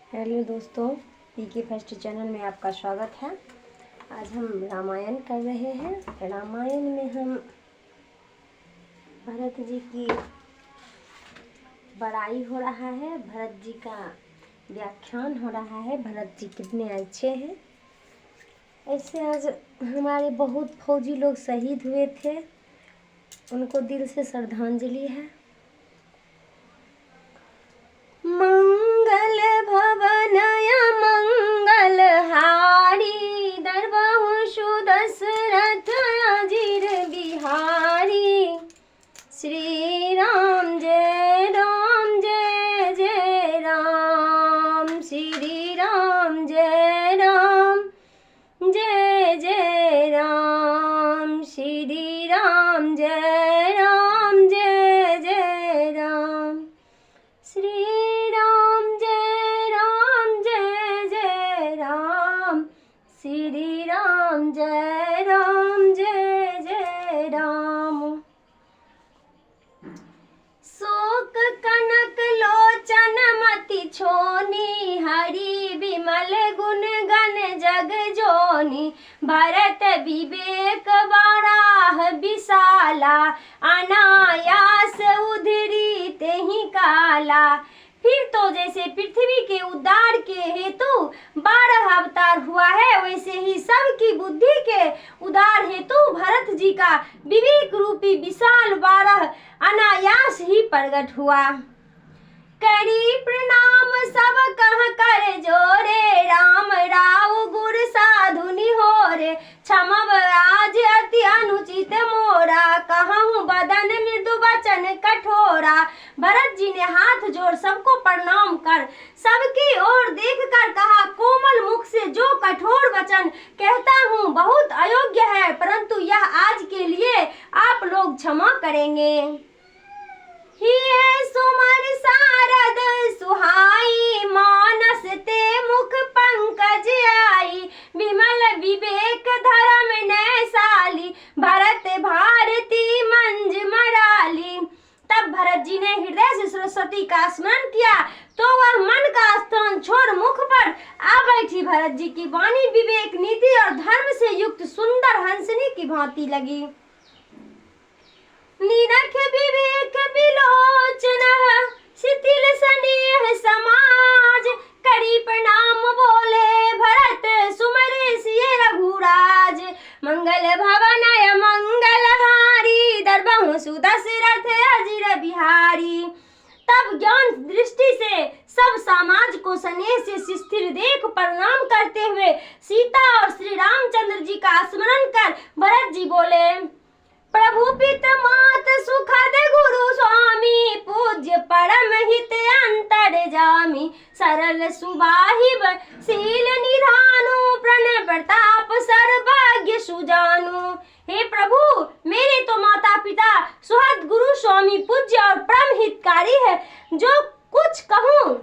Hello दोस्तों, पीके first channel में आपका स्वागत है। आज हम रामायण कर रहे हैं। रामायण में हम भरत जी की बड़ाई हो रहा है, भरत जी का व्याख्यान हो रहा है, भरत जी कितने अच्छे हैं। ऐसे आज हमारे बहुत फौजी लोग शहीद हुए थे, उनको दिल से श्रद्धांजलि है। मंगल भवनय मंगल हारी, दरबाहु सुदशरथ अजीर बिहारी। श्री राम जय राम जय जय राम, श्री राम जय राम जय जय राम, श्री राम जय राम जय जय राम, श्री राम जय राम जय जय राम, श्री राम जय राम जय जय राम। शोक कनक लोचन मति छोनी, हरि विमल गुण गण जग जोनी। भरत विवेक बाराह विशाला, अनायास उधरी तेहि काला। फिर तो जैसे पृथ्वी के उद्धार के हेतु 12 अवतार हुआ है, वैसे ही सबकी बुद्धि के उद्धार हेतु भरत जी का विवेक रूपी विशाल 12 अनायास ही प्रकट हुआ। करी प्रणाम सब कह कर जोरे, राम राव गुर साधु निहोरे। क्षमब आज अति अनुचित मोरा, कहूँ बदन मृदु वचन कठोरा। भरत जी ने हाथ जोड़ सबको प्रणाम कर सबकी ओर देख कर कहा, कोमल मुख से जो कठोर वचन कहता हूँ बहुत अयोग्य है, परंतु यह आज के लिए आप लोग क्षमा करेंगे। हिये सुमर सारद सुहाई, मानस ते मुख पंकज आई। विमल विवेक धर्म नैसाली, भरत भारती मंज मराली। तब भरत जी ने हृदय से सरस्वती का स्मरण किया तो वह मन का स्थान छोड़ मुख पर आ बैठी। भरत जी की वाणी विवेक, नीति और धर्म से युक्त सुंदर हंसनी की भांति लगी। निरख विवेक विलोचन, शिथिल स्नेह समाज। करी प्रणाम बोले भरत, सुमरे सिय रघुराज। मंगल भवनय मंगल हारी, दरबाहु सुदशरथ अजीर बिहारी। तब ज्ञान दृष्टि से सब समाज को स्नेह से शिथिल देख प्रणाम करते हुए सीता और श्री रामचंद्र जी का स्मरण कर भरत जी बोले, प्रभु पित मात सुखद गुरु स्वामी। पूज्य परम हित अंतर जामी, सरल सुबाहिब शील निधानु। प्रण प्रताप सर्वज्ञ सुजानु। हे प्रभु, मेरे तो माता पिता सुहृद गुरु स्वामी पूज्य और परम हितकारी है। जो कुछ कहूँ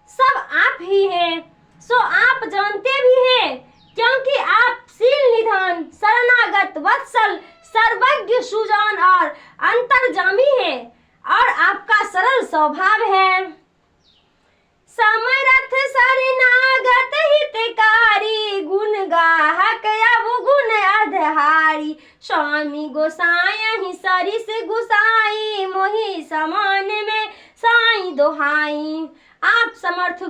सब आप ही हैं, सो आप जानते भी हैं, क्योंकि आप शील निधान, शरणागत वत्सल, सर्वज्ञ सुजान और अंतर्जामी है, और आपका सरल स्वभाव है। समरथ शरणागत हितकारी, गुण गाहक अवगुण अधहारी। स्वामी गोसाई सरिस गुसाई, मोहि समान में साई दोहाई। आप समर्थ,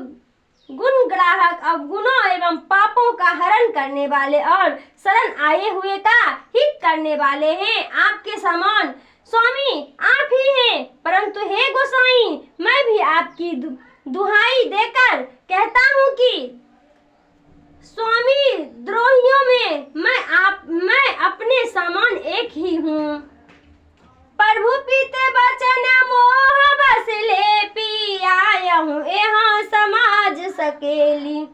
गुण ग्राहक, अवगुणों एवं पापों का हरण करने वाले और शरण आए हुए का हित करने वाले हैं। आपके समान स्वामी आप ही हैं, परंतु हे गोसाई, मैं भी आपकी दुहाई देकर कहता हूँ कि स्वामी द्रोहियों में मैं अपने समान एक ही हूँ। प्रभु पित बचन मोह बस लेपी, आया हूँ यहाँ समाज सकेली।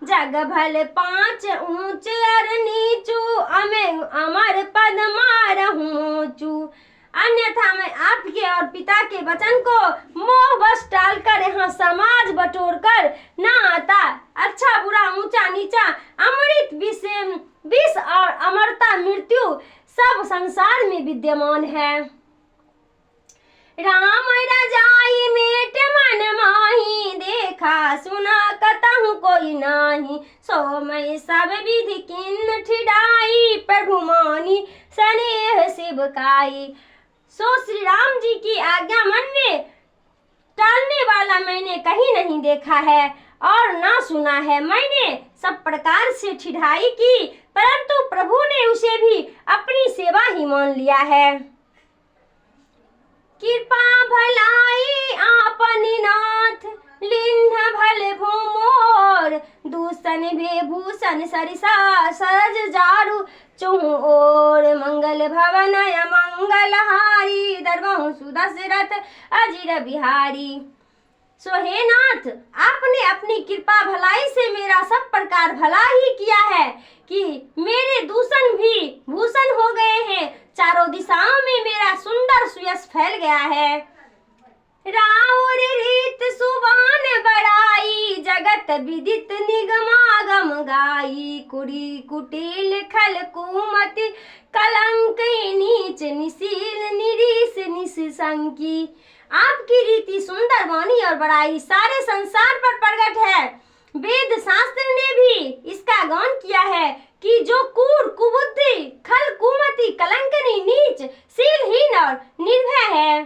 जग भल 5 ऊंच अर नीचू, अमर पद मारहूं चू। अन्यथा मैं आपके और पिता के वचन को मोह बस टालकर यहाँ समाज बटोर कर न आता। अच्छा बुरा, ऊंचा नीचा, अमृत विष और अमरता मृत्यु सब संसार में विद्यमान है। राम रजाई मेट मन माही, देखा सुना कतहु कोई नाही। सो मैं सब विधि किन्न ठिठाई, प्रभु मानी स्नेह सेवकाई। सो श्री राम जी की आज्ञा मन में टालने वाला मैंने कहीं नहीं देखा है और ना सुना है। मैंने सब प्रकार से ठिठाई की, परंतु प्रभु ने उसे भी अपनी सेवा ही मान लिया है। कृपा भलाई आपनि नाथ, लिन्ह भल भूमोर। दूषण विभूषण सरिसा सरज जारु, चहु ओर मंगल भवन अमंगल हारी। दरबहु सुदशरथ अजिर बिहारी। सो हे नाथ, आपने अपनी कृपा भलाई से मेरा सब प्रकार भला ही किया है कि मेरे दूषण भी भूषण हो गए हैं। चारों दिशाओं में मेरा सुंदर सुयश फैल गया है। राउर रीत सुबान बड़ाई, जगत विदित निगमागम गाई। कुड़ी कुटिल खल कुमति, कलंक नीच निशील निरीश निशंकी। आपकी रीति सुंदर वाणी और बड़ाई सारे संसार पर प्रकट है। वेद शास्त्र ने भी इसका गान किया है कि जो कूर कुबुद्धि खल कुमति कलंकनी नीच शीलहीन और निर्भय है,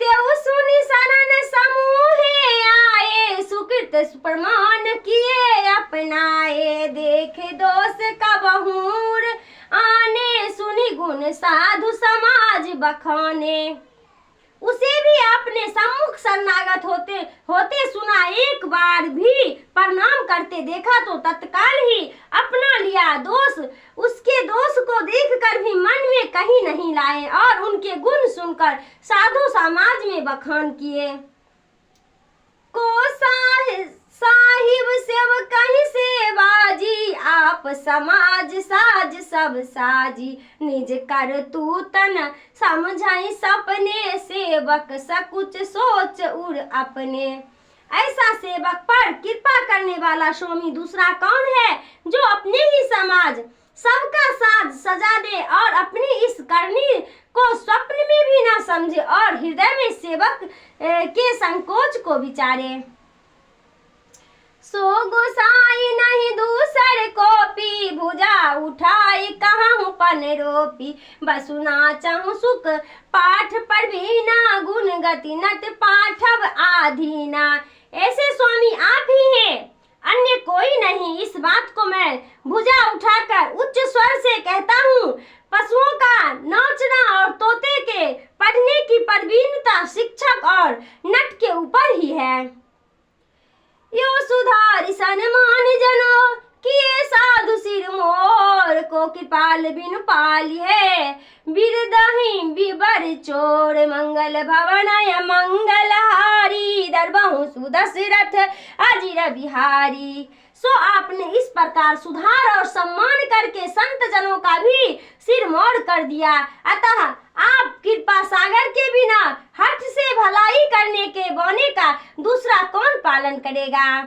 तेउ सुनि शरण समूहे आए। सुकृत प्रमाण किए अपनाए, देखे दोष कबहूर आने। सुनि गुण साधु समाज बखाने। उसे भी आपने सम्मुख शरणागत होते सुना। एक बार भी प्रणाम करते देखा तो तत्काल ही अपना लिया दोष। उसके दोष को देखकर भी मन में कहीं नहीं लाए और उनके गुण सुनकर साधु समाज में बखान किए। को साहिब सेव कहीं से बाजी, आप समाज साज सब साजी। निज कर तू तन समझाई सपने, सेवक सकुच सोच उर अपने। ऐसा सेवक पर कृपा करने वाला स्वामी दूसरा कौन है, जो अपने ही समाज सबका साज सजा दे और अपनी इस करनी को स्वप्न में भी ना समझे और हृदय में सेवक के संकोच को विचारे। सो गोसाई नहीं दूसर को पी, भुजा उठाई कहाँ पन रोपी। बसुना चाहूँ सुख पाठ पर भी ना, गुण गति नट पाठव आधीना। ऐसे स्वामी आप ही हैं, अन्य कोई नहीं। इस बात को मैं भुजा उठाकर उच्च स्वर से कहता हूँ। पशुओं का नाचना और तोते के पढ़ने की प्रवीणता शिक्षक और नट के ऊपर ही है। यो सुधार सनमान जनो, किए साधु सिर मोर। को कृपाल बिनु पाली है, बिरदहि बिबर चोर। मंगल भवन मंगल हारी, दरबहु सुदशरथ अजिर बिहारी। सो आपने इस प्रकार सुधार और सम्मान करके संत जनों का भी सिर मोड़ कर दिया। अतः आप कृपा सागर के बिना हठ से भलाई करने के बौने का दूसरा कौन पालन करेगा।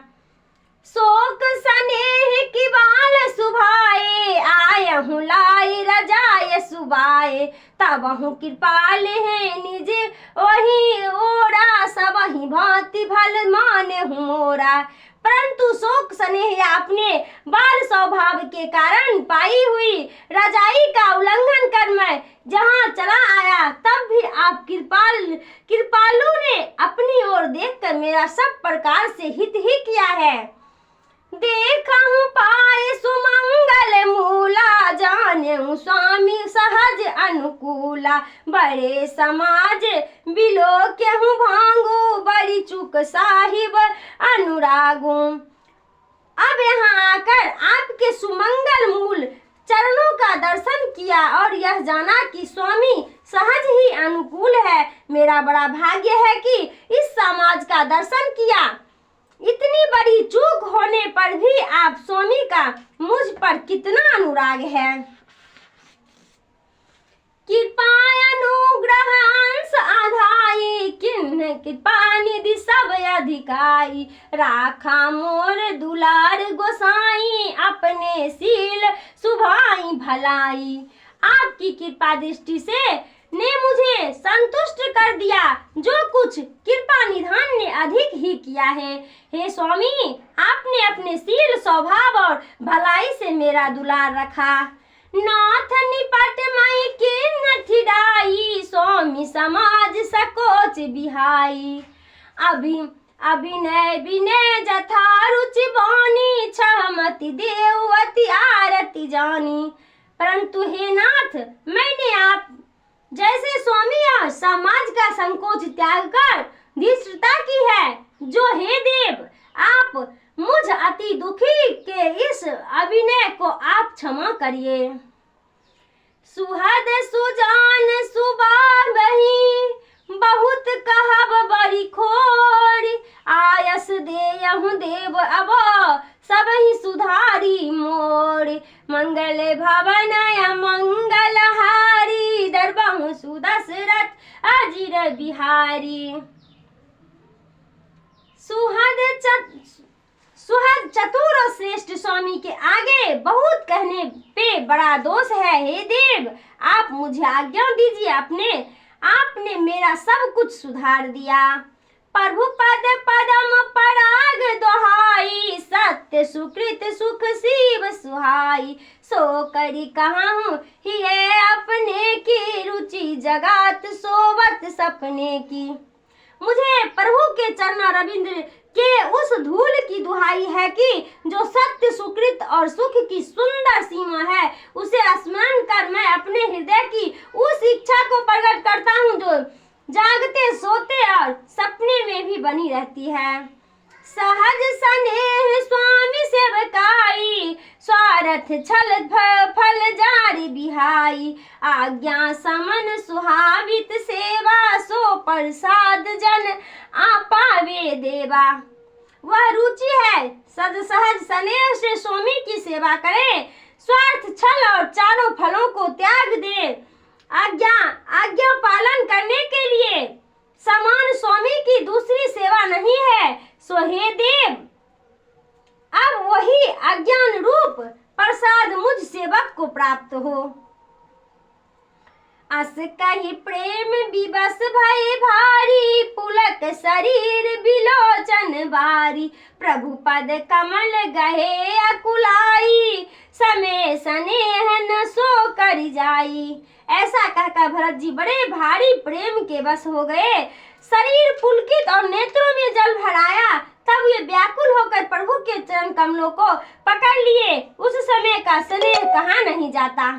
शोक स्नेह की बाल सुभाए, आयहु लाई रजाय सुबाए। तबहु कृपाल है निज वही ओरा, सबहि भांति भल माने हूँ मोरा। परंतु शोक स्नेह अपने बाल स्वभाव के कारण पाई हुई रजाई का उल्लंघन कर मैं जहाँ चला आया, तब भी आप कृपालु ने अपनी ओर देखकर मेरा सब प्रकार से हित ही किया है। देखहु पाए सुमंगल मूला, जानेहु स्वामी सहज अनुकूला। बड़े समाज बिलो केहू भांगू, बड़ी चूक साहिब अनुरागू। अब यहाँ आकर आपके सुमंगल मूल चरणों का दर्शन किया और यह जाना कि स्वामी सहज ही अनुकूल है। मेरा बड़ा भाग्य है कि इस समाज का दर्शन किया। इतनी बड़ी चूक होने पर भी आप स्वामी का मुझ पर कितना अनुराग है। कृपा अनुग्रह अंश आधाई, किन्ह कृपा निधि सब अधिकाई। राखा मोर दुलार गोसाई, अपने सील सुभाई भलाई। आपकी कृपा दृष्टि से ने मुझे संतुष्ट कर दिया, जो कुछ कृपा निधान ने अधिक ही किया है। हे स्वामी, आपने अपने शील, स्वभाव और भलाई से मेरा दुलार रखा। नाथ निपट मई किन्न ठिडाई, स्वामी समाज सकोच बिहाई। अभिनय विनय जथा रुचि बानी, छमति देववती आरती जानी। परंतु हे नाथ, मैंने आप जैसे स्वामी और समाज का संकोच त्याग कर धृष्टता की है, जो हे देव, आप मुझ अति दुखी के इस अभिनय को आप क्षमा करिए। सुहद सुजान सुबाबही, बहुत कहब बड़ी खोरी। आयस देयहु देव अब सबहि सुधारी मोरी। मंगल भवन मंगलहारी, दरबहु सुदशरथ अजिर बिहारी। सुहद चतुर और श्रेष्ठ स्वामी के आगे बहुत कहने पे बड़ा दोष है। हे देव, आप मुझे आज्ञा दीजिए। आपने मेरा सब कुछ सुधार दिया। प्रभु पद पदम पराग दोहाई, सत्य सुकृत सुख शिव सुहाई। सो करी कहाहूँ हिये अपने की, रुचि जगात सोवत सपने की। मुझे प्रभु के चरण रविंद्र के उस धूल की दुहाई है कि जो सत्य सुकृत और सुख की सुंदर सीमा है, उसे स्मरण कर मैं अपने हृदय की उस इच्छा को प्रकट करता हूँ जो जागते सोते और सपने में भी बनी रहती है। सहज स्नेह स्वामी सेवकाई, स्वार्थ छल फल जारी बिहाई। आज्ञा समन सुहावित सेवा, सो प्रसाद जन आपावे देवा। वह रुचि है सहज स्नेह से स्वामी की सेवा करे, स्वार्थ छल और चारों फलों को त्याग दे। आज्ञा पालन करने के लिए समान स्वामी की दूसरी सेवा नहीं है। सो हे देव, अब वही अज्ञान रूप प्रसाद मुझ सेवक को प्राप्त हो। अस कही प्रेम विवश भय भारी, पुलक शरीर बिलोचन बारी। प्रभु पद कमल गहे अकुलाई, समय स्नेह न सो कर जाई। ऐसा कहकर भरत जी बड़े भारी प्रेम के वश हो गए। शरीर पुलकित और नेत्रों में जल भराया। तब वे व्याकुल होकर प्रभु के चरण कमलों को पकड़ लिए। उस समय का स्नेह कहाँ नहीं जाता।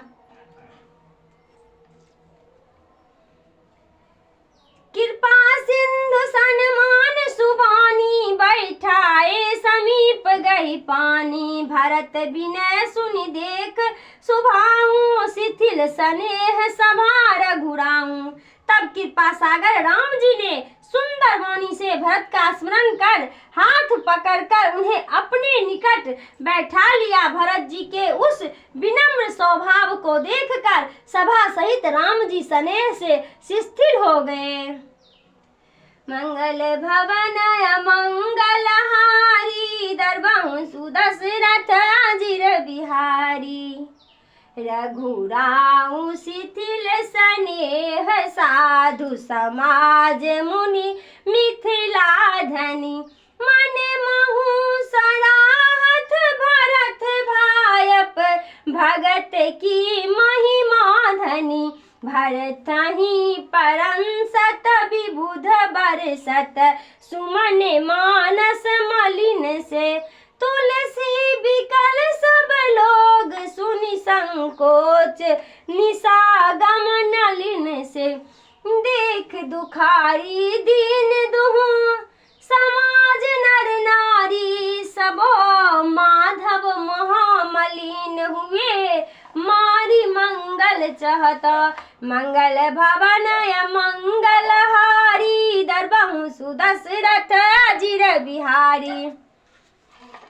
कृपा सिंधु सन्मान सुबानी, बैठाए समीप गई पानी। भरत विनय सुनि देख सुभाऊं, शिथिल स्नेह सभा रघुराऊं। तब कृपा सागर राम जी ने सुंदर वाणी से भरत का स्मरण कर हाथ पकड़कर उन्हें अपने निकट बैठा लिया। भरत जी के उस विनम्र स्वभाव को देखकर सभा सहित राम जी स्नेह से शिथिल हो गए। मंगल भवन मंगलहारी, दरबहु सुदशरथ अजिर बिहारी। रघुराऊ शिथिल स्नेह, साधु समाज मुनि मिथिला धनी। मन महु सराहत भरत भायप, भगत की महिमा धनी। भरत ही परंसत विबुध बरसत, सुमन मानस मलिन से। तुलसी बिकल सब लोग सुनि संकोच, निसागम नलिन से। देख दुखारी दीन दुहु, समाज नर नारी। सबो माधव महामलिन हुए, मारी मंगल चहत। मंगल भवन मंगलहारी, दरबहु सुदशरथ अजिर बिहारी।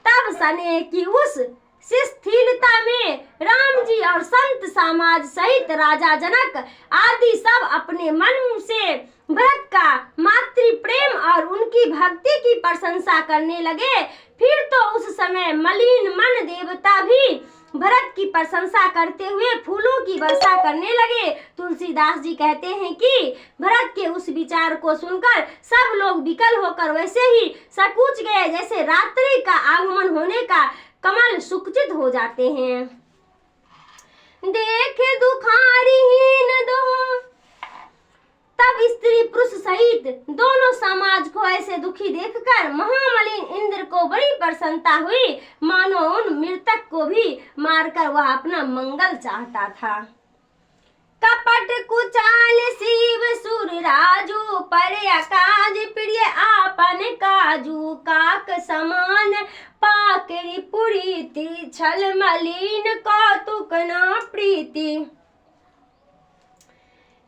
तब स्नेह की उस शिथिलता में राम जी और संत समाज सहित राजा जनक आदि सब अपने मन से भरत का मातृ प्रेम और उनकी भक्ति की प्रशंसा करने लगे। फिर तो उस समय मलिन मन देवता भी भरत की प्रशंसा करते हुए फूलों की वर्षा करने लगे। तुलसीदास जी कहते हैं कि भरत के उस विचार को सुनकर सब लोग विकल होकर वैसे ही सकूच गए जैसे रात्रि का आगमन होने का कमल सुकुचित हो जाते हैं। देख दुखारीहीन दो, तब स्त्री पुरुष सहित दोनों समाज को ऐसे दुखी देखकर महामलिन इंद्र को बड़ी प्रसन्नता हुई, मानो उन मृतक को भी मारकर वह अपना मंगल चाहता था। कपट कुचाल शिव सुर राजू, पर अकाज प्रिय आपन काजू, काक समान पाकरी पुरीति, छल मलिन कौतुक न प्रीति।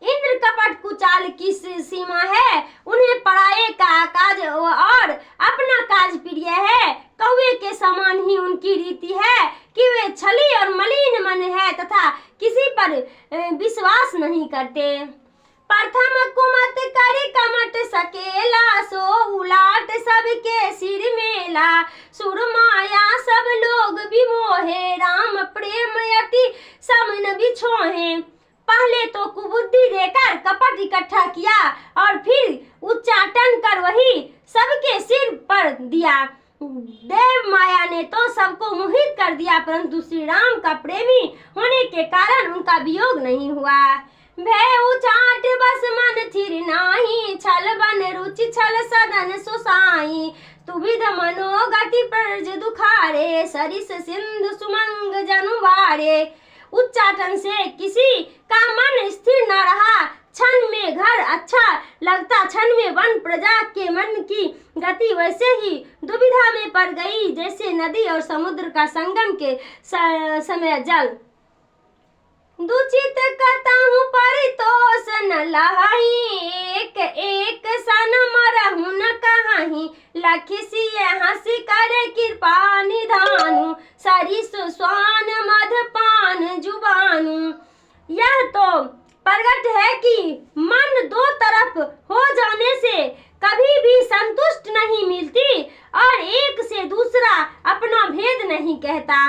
इंद्र कपट कुचाल की सीमा है, उन्हें पराये का काज और अपना काज प्रिय है। कौवे के समान ही उनकी रीति है कि वे छली और मलिन मन है तथा किसी पर विश्वास नहीं करते। प्रथम कुमत कर कमट सकेला, सो उलाट सबके सिर मेला, सुरमाया सब लोग विमोहे, राम प्रेम अति समन बिछोहे। पहले तो कुबुद्धि देकर कपट इकट्ठा किया और फिर उच्चाटन कर वही सबके सिर पर दिया। देव माया ने तो सबको मोहित कर दिया, परंतु श्री राम का प्रेमी होने के कारण उनका वियोग नहीं हुआ। भय उचाट बस मन थिर नाही, छल बन रुचि छल सदन सुसाई, तुविध मनोगति प्रज दुखारे, सरिस सिंधु सुमंग जनुवारे। उच्चाटन से किसी का मन स्थिर न रहा, क्षण में घर अच्छा लगता, क्षण में वन प्रजा के मन की गति वैसे ही दुविधा में पड़ गई जैसे नदी और समुद्र का संगम के समय जल। दुचित कतहु परितोष न लहाई, एक एक सन मरहु न कहाही, लखि सिय हंसी करे कृपा निधानु, सरिस स्वान मधपान जुबानु। यह तो प्रगट है कि मन दो तरफ हो जाने से कभी भी संतुष्ट नहीं मिलती और एक से दूसरा अपना भेद नहीं कहता।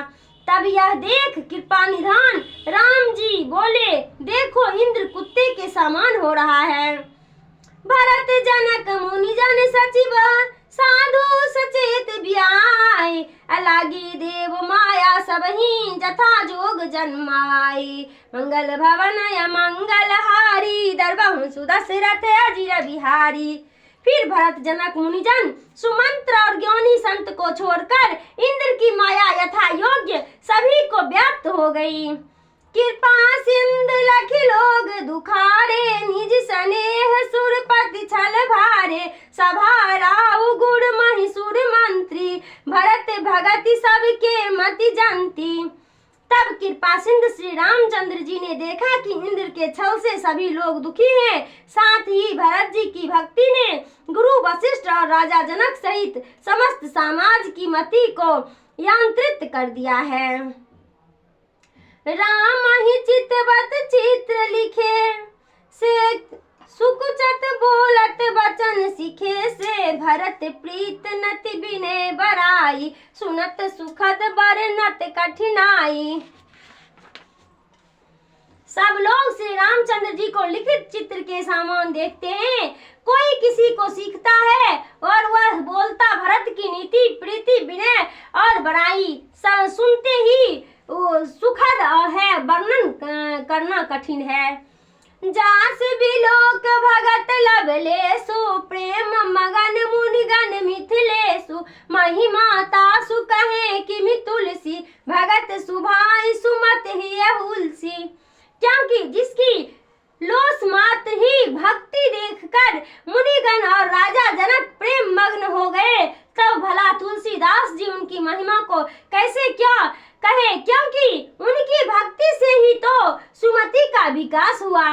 तब यह देख कृपा निधान राम जी बोले, देखो इंद्र कुत्ते के समान हो रहा है। भरत जनक मुनि जन सचिव, साधु सचेत ब्याय, अलागी देव माया सबही, जथा जोग जन्माई, मंगल भवन मंगल हारी, दरबहु सुदशरथ अजिर बिहारी। फिर भरत जनक मुनिजन सुमंत्र और ज्ञानी संत को छोड़कर इंद्र की माया यथा योग्य सभी को व्याप्त हो गई। कृपा सिंध लखि लोग दुखारे, निज स्नेह सुरपति छल भारे, सभा राउ गुण महिसुर मंत्री, भरत भगति सबके मति जनती। तब कृपा सिंधु श्री रामचंद्र जी ने देखा कि इंद्र के छल से सभी लोग दुखी हैं, साथ ही भरत जी की भक्ति ने गुरु वशिष्ठ और राजा जनक सहित समस्त समाज की मति को यांत्रित कर दिया है। राम ही चितवत चित्र लिखे, से सुकुचत बोलत वचन सीखे, से भरत प्रीत नति बिने बराई, सुनत सुखद बरनत कठिनाई। सब लोग श्री रामचंद्र जी को लिखित चित्र के समान देखते हैं। कोई किसी को सीखता है और वह बोलता भरत की नीति प्रीति विनय और बड़ाई सुनते ही सुखद है, वर्णन करना कठिन है। जास बिलोक भगत लबलेसु, प्रेम मगन मुनिगण मिथिलेसु, महिमा तासु कहे किमि तुलसी, भगत सुभाई सुमत ही हुलसी। क्योंकि जिसकी लोस मात्र ही भक्ति देखकर मुनिगण और राजा जनक प्रेम मग्न हो गए, तब भला तुलसीदास जी उनकी महिमा को कैसे क्या कहे, क्योंकि उनकी भक्ति से ही तो सुमति का विकास हुआ।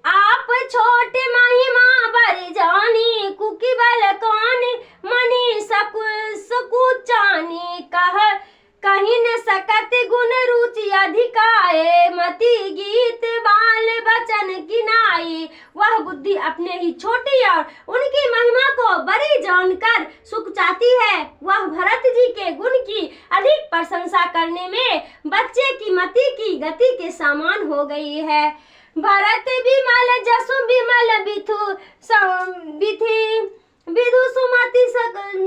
आप छोटे महिमा बर जानी, कुकी बल कौन मनी सकुचानी, कहीं न सकत गुण रुचि अधिकाए, मति गीत बाल बचन गिनाई। वह बुद्धि अपने ही छोटी और उनकी महिमा को बड़ी जानकर सुख चाहती होती है वह भरत जी के गुण की अधिक प्रशंसा करने में बच्चे की मति की गति के समान हो गई है। भरत विमल जसु विमल बिथि विधु सुमति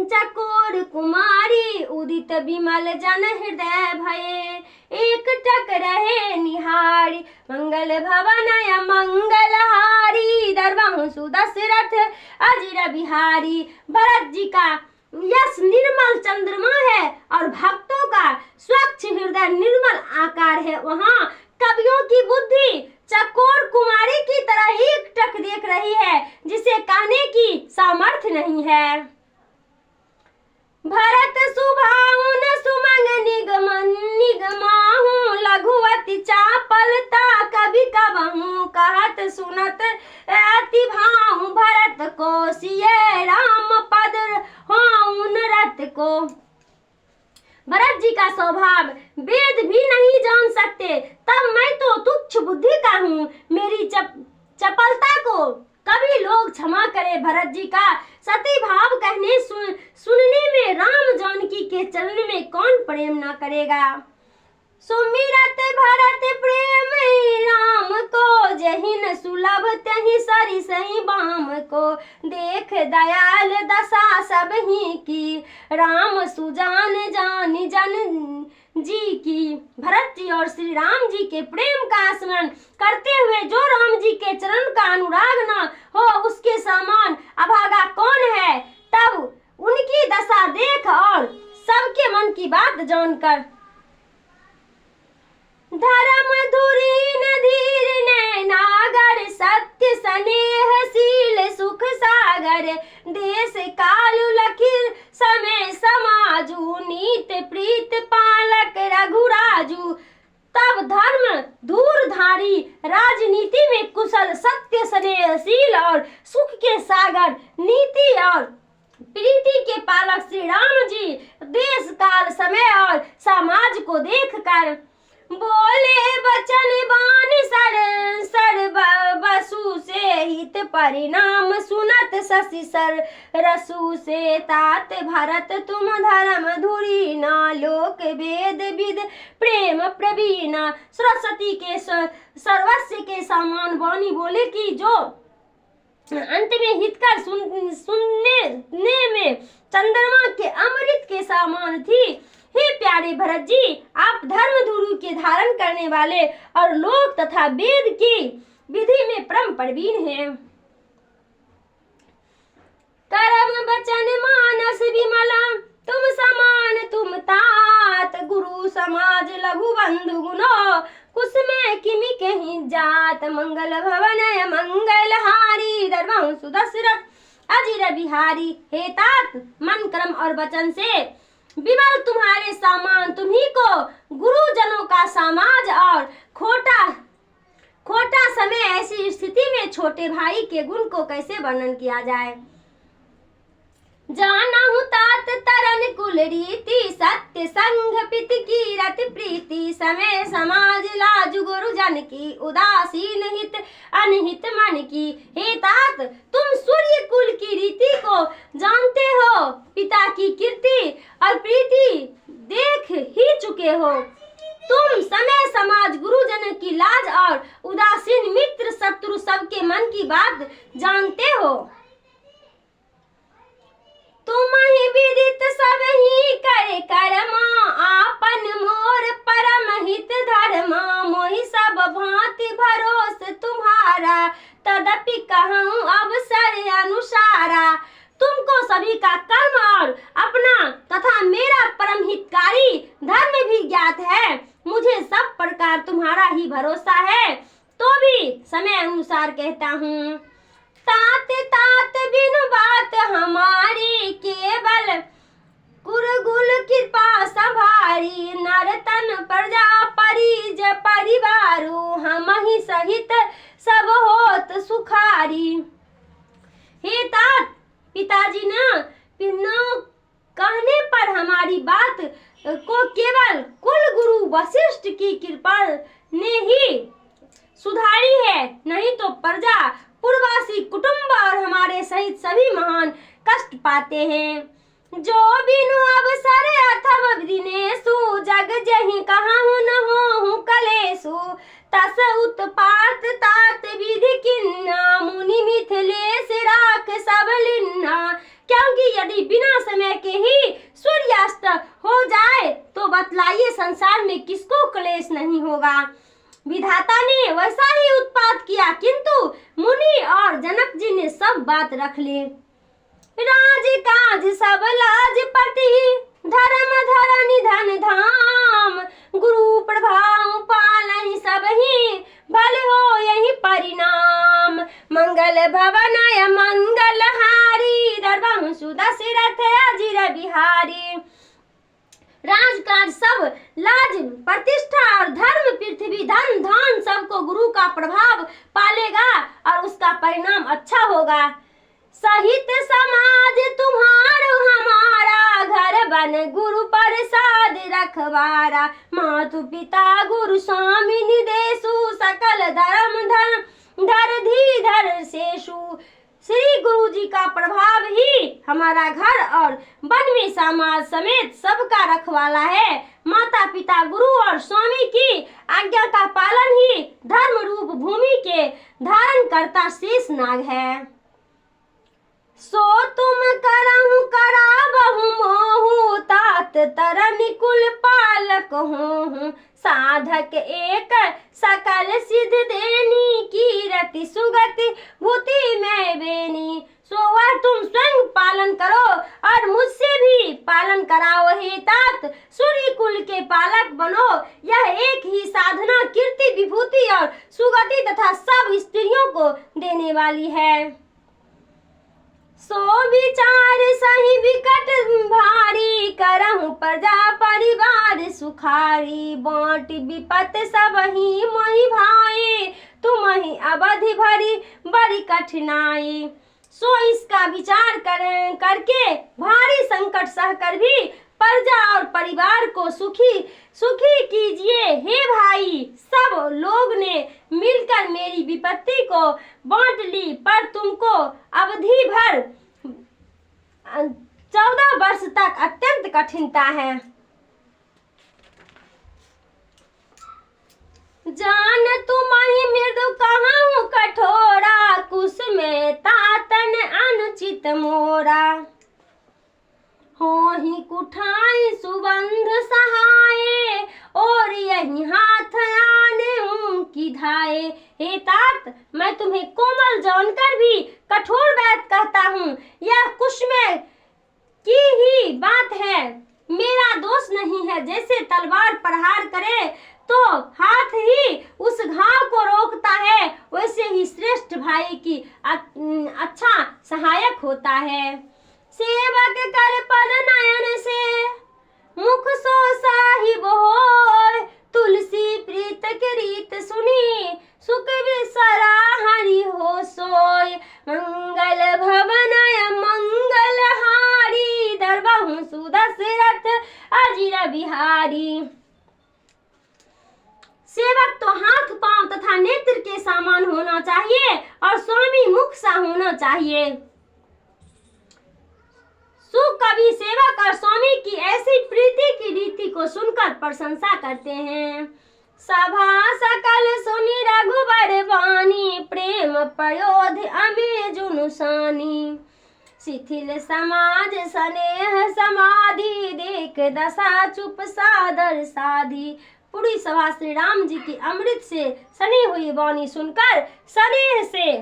चकोर कुमारी उदित विमल जन हृदय भये एक टक रहे निहारी मंगल भवन मंगलहारी दरबाहु सुदशरथ अजिर बिहारी। भरत जी का यश निर्मल चंद्रमा है और भक्तों का स्वच्छ हृदय निर्मल आकार है। वहाँ कवियों की बुद्धि चकोर कुमारी की तरह एक टक देख रही है जिसे कहने की सामर्थ्य नहीं है। भरत सुभाउन सुमंग निगमाहू लघुवती चापलता कभी कबहू कहत सुनत अति भाऊ भरत को सिय राम पद होउन रत को। भरत जी का स्वभाव वेद भी नहीं जान सकते तब मैं तो तुच्छ बुद्धि का हूँ, मेरी चपलता को कभी लोग क्षमा करे। भरत जी का सती भाव कहने सुनने में राम जानकी के चरण में कौन प्रेम न करेगा। सुमिरत भरत प्रेम राम को जहिन सुलभ तहि सरि सही बाम को देख दयाल दशा सब ही की राम सुजान जानी जन जी की। भरत जी और श्री राम जी के प्रेम का स्मरण करते हुए जो राम जी के चरण का अनुराग न हो उसके समान अभागा कौन है। तब उनकी दशा देख और सबके मन की बात जानकर धर्म धुरीन धीर नैनागर सत्य स्नेहशील सुख सागर देश कालु लखीर समय समाजू नीत प्रीत पालक रघुराजू। तब धर्म धूरधारी राजनीति में कुशल सत्य स्नेहशील और सुख के सागर नीति और प्रीति के पालक श्री राम जी देश काल समय और समाज को देखकर बोले बचन बान सर बसु से हित परिणाम सुनत शशि सर रसु से तात भरत तुम धर्म धुरी ना लोक वेद विद प्रेम प्रवीणा। सरस्वती के सर्वस्व के समान वाणी बोले कि जो अंत में हितकर सुनने में चंद्रमा के अमृत के समान थी। हे प्यारे भरत जी, आप धर्म धुरु के धारण करने वाले और लोक तथा वेद की विधि में परम प्रवीण हैं। कर्म वचन मानस विमला तुम समान तुम तात गुरु समाज लघु बंधु गुनो कुछ में किमि कहीं जात मंगल भवन मंगलहारी दरबाहु सुदशरथ अजिर बिहारी। हे तात मन कर्म और वचन से विमल तुम्हारे सामान तुम्ही को गुरुजनों का समाज और खोटा समय ऐसी स्थिति में छोटे भाई के गुण को कैसे वर्णन किया जाए। जानहु तात तरन कुल रीति सत्य संग पित की रत प्रीति समय समाज लाज गुरुजन की उदासीन हित अनहित मन की। हे तात तुम सूर्य कुल की रीति को जानते हो, पिता की कीर्ति और प्रीति देख ही चुके हो। तुम समय समाज गुरुजन की लाज और उदासीन मित्र शत्रु सबके मन की बात जानते हो। तुम ही विदित सब ही करे कर्मा आपन मोर परम हित धर्मा मोहि सब भांति भरोस तुम्हारा तदपि कहूँ अवसर अनुसारा। तुमको सभी का कर्म और अपना तथा मेरा परम हितकारी धर्म भी ज्ञात है। मुझे सब प्रकार तुम्हारा ही भरोसा है तो भी समय अनुसार कहता हूँ। तात तात बिनु बात हमारी केवल कुरगुल कृपा संभारी नर तन प्रजा परिज परिवारू हम ही सहित सब होत सुखारी। हे तात पिताजी न कहने पर हमारी बात को केवल कुल गुरु वशिष्ठ की कृपा ने ही सुधारी है, नहीं तो प्रजा पूर्वासी कुटुंब और हमारे सहित सभी महान कष्ट पाते हैं। जो बिनु अवसर अथव दिनेशु जग जहि कहाहु न होहु कलेशु तस उत्पात तात विधि किन्ना मुनि मिथिलेश राख सब लिन्ना। क्योंकि यदि बिना समय के ही सूर्यास्त हो जाए तो बतलाइए संसार में किसको क्लेश नहीं होगा। विधाता ने वैसा ही उत्पात किया, किंतु मुनि और जनक जी ने सब बात रख ली। राज काज सब लाज पति धर्म धरनि धन धाम गुरु प्रभाव पालहि सब ही भल हो यही परिणाम। मंगल भवनय मंगल हारी दरबाहु सुदशरथ अजिर बिहारी। राजकाज सब लाज प्रतिष्ठा और धर्म पृथ्वी धन धान सबको गुरु का प्रभाव पालेगा और उसका परिणाम अच्छा होगा। सहित समाज तुम्हारो हमारा घर बन गुरु प्रसाद रखवारा। मातु पिता गुरु स्वामी निदेशु सकल धर्म धर धीधर शेषु। श्री गुरु जी का प्रभाव ही हमारा घर और वन में समाज समेत सबका रखवाला है। माता पिता गुरु और स्वामी की आज्ञा का पालन ही धर्म रूप भूमि के धारण करता शेष नाग है। सो तुम करहु कराबहु मोहु तात तरनि कुल पालक होहु। साधक एक सकल सिद्ध देनी कीरति सुगति भूति में बेनी। सो वह तुम स्वयं पालन करो और मुझसे भी पालन कराओ हे तात सूर्य कुल के पालक बनो। यह एक ही साधना कीर्ति विभूति और सुगति तथा सब स्त्रियों को देने वाली है। सो विचार सही विकट भारी करहु प्रजा परिवार सुखारी। बाँट विपत सब ही मोहि भाई तुमहि अवधि भरी बड़ी कठिनाई। सो इसका विचार करके भारी संकट सहकर भी प्रजा और परिवार को सुखी कीजिए हे भाई। सब लोग ने मिलकर मेरी विपत्ति को बांट ली, पर तुमको अवधि भर 14 वर्ष तक अत्यंत कठिनता है। जान तुम्हि मृदु कहूँ कठोरा कुश में तातन अनुचित मोरा। होहि कुठाई सुबंध सहाय और यही हाथ आने की धाये। हे तात मैं तुम्हें कोमल जानकर भी कठोर बात कहता हूँ। यह कुश में की ही बात है, मेरा दोष नहीं है। जैसे तलवार प्रहार करे तो हाथ ही उस घाव को रोकता है, वैसे ही श्रेष्ठ भाई की अच्छा सहायक होता है। सेवक कर पद नयन से मुख सो साहिब होय। तुलसी प्रीत के रीत सुनी सुख विसराहरी हो सोय। मंगल भवनय मंगल हारी दरबाहु सुदशरथ अजिर बिहारी। सेवक तो हाथ पांव तथा नेत्र के समान होना चाहिए और स्वामी मुख सा होना चाहिए। सुख कवि सेवक और स्वामी की ऐसी प्रीति की रीति को सुनकर प्रशंसा करते हैं। सभा सकल सुनि रघुबर वाणी प्रेम प्रयोध अमे जुनुसानी। शिथिल समाज स्नेह समाधि देख दशा चुप सादर साधी। पूरी सभा श्री राम जी की अमृत से सनी हुई वाणी सुनकर स्नेह से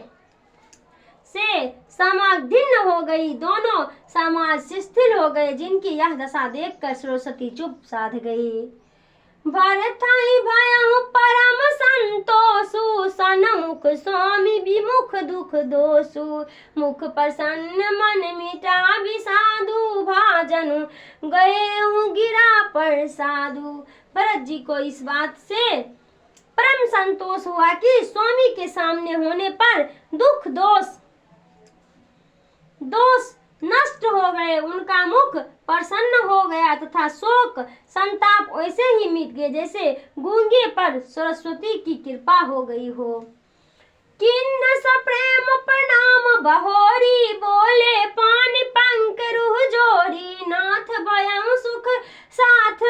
समाधिन हो गई। दोनों समाज शिथिल हो गए, जिनकी यह दशा देखकर सरस्वती चुप साध गई। भरथाई भयहु परम संतोषु सन्मुख स्वामी विमुख दुख दोषु। मुख प्रसन्न मन मिटा विषादु भाजनु गए गिरा पर साधु। भरत जी को इस बात से परम संतोष हुआ कि स्वामी के सामने होने पर दुख दोष नष्ट हो गए, उनका मुख प्रसन्न हो गया तथा शोक संताप वैसे ही मिट गए जैसे गूंगे पर सरस्वती की कृपा हो गई हो। किन्न सप्रेम प्रणाम बहोरी, बोले पानी पंख रूह जोरी, नाथ भयं सुख साथ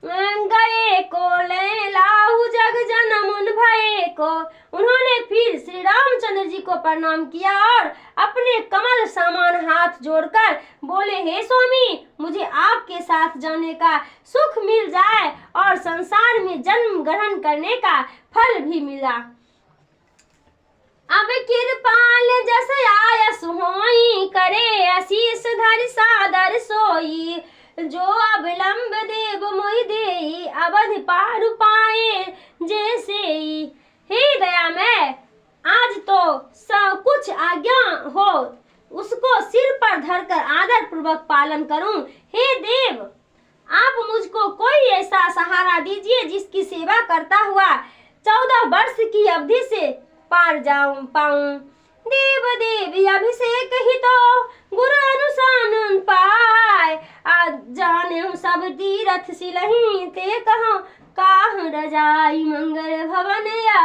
गए को ले लाहू जग जनम उन भये को। उन्होंने फिर श्री रामचंद्र जी को प्रणाम किया और अपने कमल समान हाथ जोड़कर बोले, हे स्वामी, मुझे आपके साथ जाने का सुख मिल जाए और संसार में जन्म ग्रहण करने का फल भी मिला। अब कृपाल जस आयस होई, करे आशीष धरि सादर सोई, जो अवलंब देव मोहि देई, अवधि पारु पाए जैसे। हे दया मैं आज तो सब कुछ आज्ञा हो उसको सिर पर धरकर आदर पूर्वक पालन करूं। हे देव, आप मुझको कोई ऐसा सहारा दीजिए जिसकी सेवा करता हुआ 14 वर्ष की अवधि से पार पाऊं। देव देवी अभिषेक ही तो गुरु अनुसान पाए, आज जाने सब तीरथ सिलही, ते कहो काह रजाई, मंगल भवन या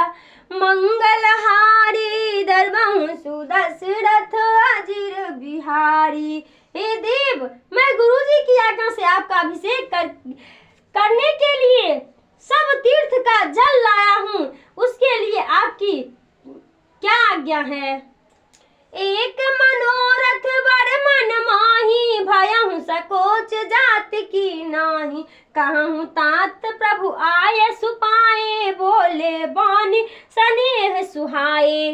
मंगल हारी, दरबहु सुदशरथ अजिर बिहारी। हे देव, मैं गुरुजी की आज्ञा से आपका अभिषेक करने के लिए सब तीर्थ का जल लाया हूँ, उसके लिए आपकी क्या आज्ञा है। एक मनोरथ बड़ मन माही, भयहु सकोच जात की नाही, कहूँ तात प्रभु आय सुपाए, बोले बानी स्नेह सुहाए।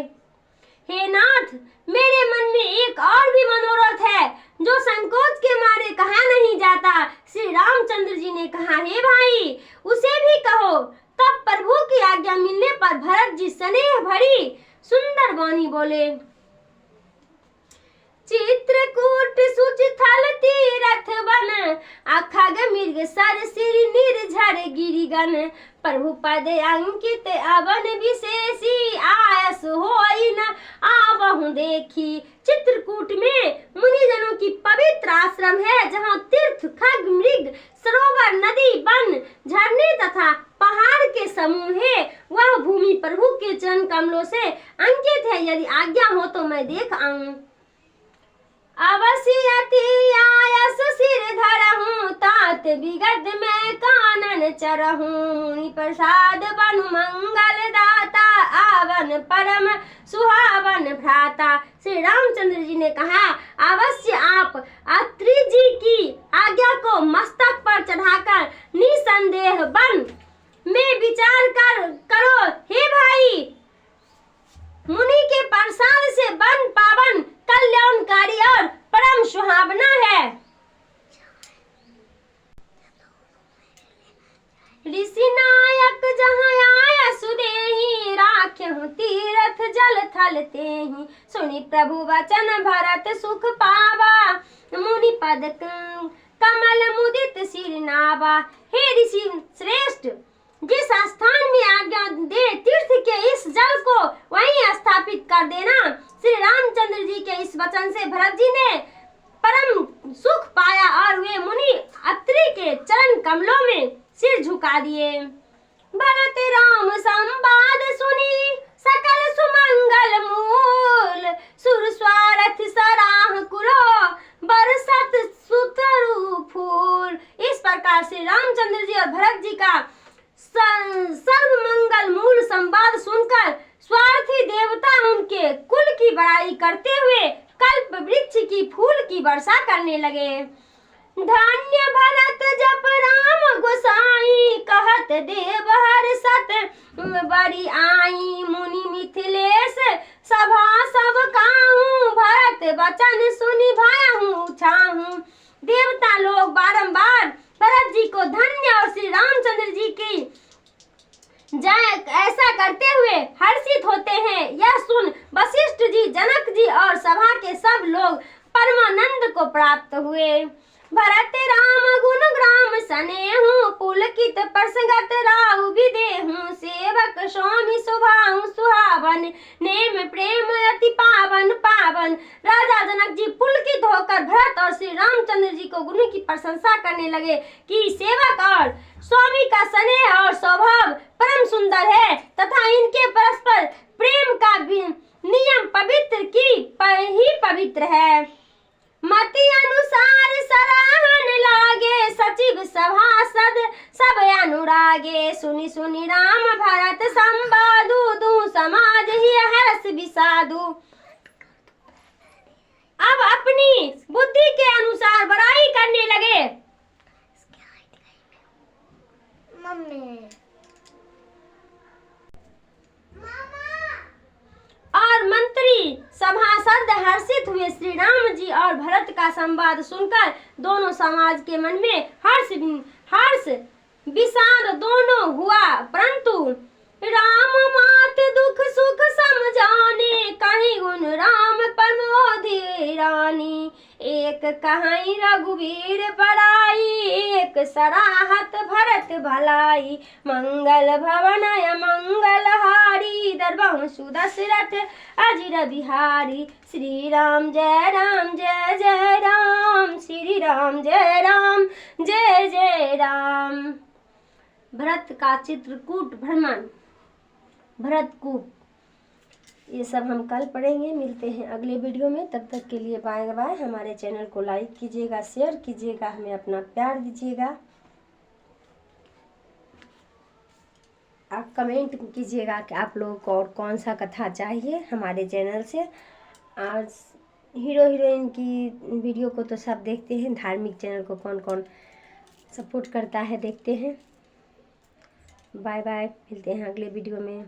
हे नाथ, मेरे मन में एक और भी मनोरथ है जो संकोच के मारे कहा नहीं जाता। श्री रामचंद्र जी ने कहा, हे भाई, उसे भी कहो। तब प्रभु की आज्ञा मिलने पर भरत जी स्नेह भरी सुंदर वाणी बोले, चित्रकूट सुच थल तीरथ बन, अखग मृग सर सिर निर्झर गिरिगन, प्रभु पद अंकित अवन विशेषी, आयस होई न आवहु देखी। चित्रकूट में मुनिजनों की पवित्र आश्रम है, जहाँ तीर्थ, खग, मृग, सरोवर, नदी, वन, झरने तथा पहाड़ के समूह है। वह भूमि प्रभु के चरण कमलों से अंकित है। यदि आज्ञा हो तो मैं देख आऊं। अवश्य अति आयस सिर धरहूं, तात विगत में कानन चरहूं, मुनि प्रसाद बनु मंगल दाता, आवन परम सुहावन भ्राता। श्री रामचंद्र जी ने कहा, अवश्य आप अत्रि जी की आज्ञा को मस्तक पर चढ़ाकर निसंदेह वन में विचार करो। हे भाई, मुनि के प्रसाद से वन पावन, कल्याणकारी और परम सुहावना है। ऋषि नायक जहाँ आया सुदेही, राख्यहु तीरथ जल थल तेहि, सुनि प्रभु वचन भरत सुख पावा, मुनि पद कमल मुदित सिर नावा। हे ऋषि श्रेष्ठ, जिस स्थान में आज्ञा दे तीर्थ के इस जल को वहीं स्थापित कर देना। श्री रामचंद्र जी के इस वचन से भरत जी ने परम सुख पाया और वे मुनि अत्रि के चरण कमलों में सिर झुका दिए। भरत राम संवाद सुनी, सकल सुमंगल मूल, सुर स्वारथ सराह कुलो, बरसत सुतरु फूल। इस प्रकार से रामचंद्र जी और भरत जी का सर्व मंगल मूल संवाद सुनकर स्वार्थी देवता उनके कुल की बड़ाई करते हुए कल्प वृक्ष की फूल की वर्षा करने लगे। धन्य भरत जप राम गोसाई, कहत देव हर सत बरी आई, मुनि मिथिलेश सभा सब काहू, भरत वचन सुनि भयहु छाहू। देवता लोग बारंबार भरत जी को धन्य और श्री रामचंद्र जी की ऐसा करते हुए हर्षित होते हैं। यह सुन वशिष्ठ जी, जनक जी और सभा के सब लोग परमानंद को प्राप्त हुए। भरत राम गुण ग्राम सनेहु, पुलकित परसंगत राहु विदेहु सेवक स्वामी सुभाहु सुहावन नेम प्रेम अति पावन पावन। राजा जनक जी पुलकित होकर भरत और श्री रामचंद्र जी को गुरु की प्रशंसा करने लगे कि सेवक और स्वामी का स्नेह और स्वभाव परम सुंदर है तथा इनके परस्पर प्रेम का भी नियम पवित्र की ही पवित्र है। मति अनुसार सराहन लागे सचिव सभासद सब अनुरागे सुनि सुनि राम भरत संवादु दू समाज ही हर्ष विषादु। अब अपनी बुद्धि के अनुसार बड़ाई करने लगे। मम्मी और मंत्री सभासद हर्षित हुए। श्री राम जी और भरत का संवाद सुनकर दोनों समाज के मन में हर्ष विषाद दोनों हुआ, परंतु राम मात दुख सुख समझाने कहीं गुण राम प्रमोदि रानी। एक कहीं रघुवीर बड़ाई एक सराहत भरत भलाई। मंगल भवन मंगल हारी दरबहु सुदशरथ अजिर बिहारी। श्री राम जय जय राम श्री राम जय जय राम। भरत का चित्रकूट भ्रमण भरतकूप ये सब हम कल पढ़ेंगे। मिलते हैं अगले वीडियो में, तब तक के लिए बाय बाय। हमारे चैनल को लाइक कीजिएगा, शेयर कीजिएगा, हमें अपना प्यार दीजिएगा। आप कमेंट कीजिएगा कि आप लोगों को और कौन सा कथा चाहिए हमारे चैनल से। आज हीरो हीरोइन की वीडियो को तो सब देखते हैं, धार्मिक चैनल को कौन कौन सपोर्ट करता है देखते हैं। बाय बाय, मिलते हैं अगले वीडियो में।